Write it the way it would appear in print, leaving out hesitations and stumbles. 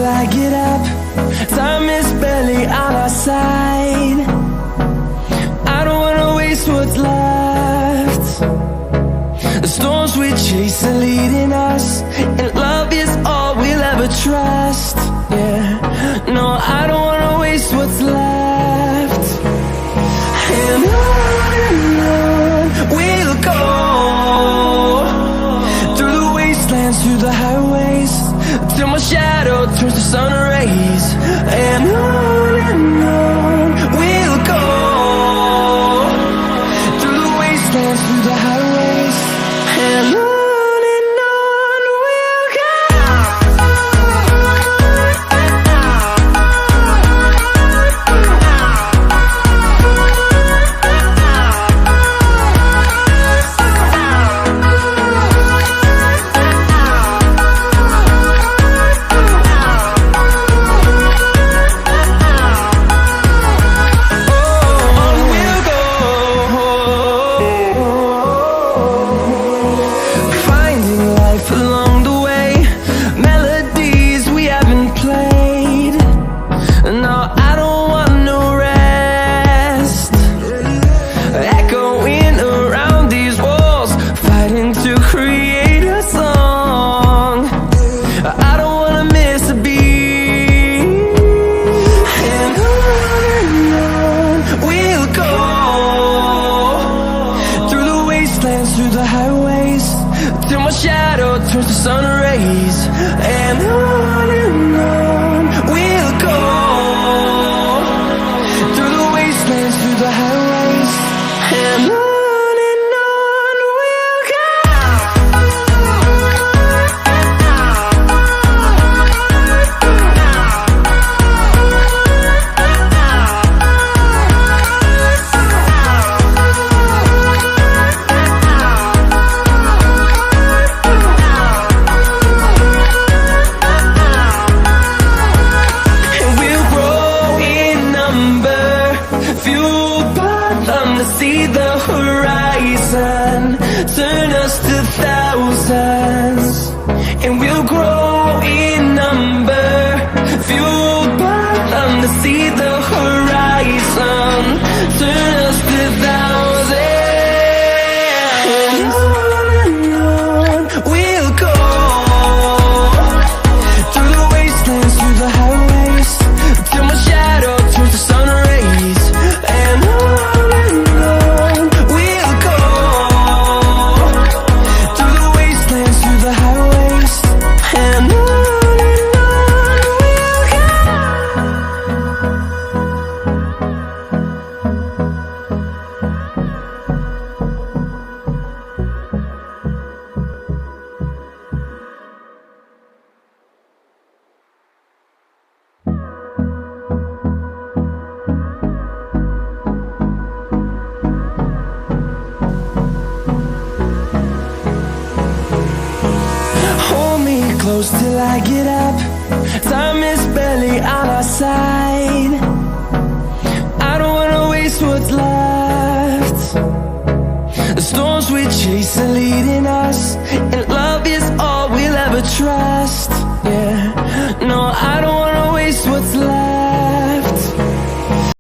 I get up. Time is barely on our side. I don't wanna waste what's left. The storms we chase are leading us, and love is all we'll ever trust. Yeah, no, I don't wanna waste what's left. And on we'll go, through the wastelands, through the highways, till my shadow turns to sun rays. And on we'll go, through the wastelands, through the highways, and on we'll go. Through the highways, till my shadow turns to sun rays. And on we'll go, through the wastelands, through the highways, and on we'll go. See the horizon turn us to thousands, and we'll grow in number, fueled by them. To see the horizon turn us to thousands, and on we'll go, through the wastelands, through the highways, till my shadow turns to sun rays. And close till I get up. Time is barely on our side. I don't wanna waste what's left. The storms we chase are leading us,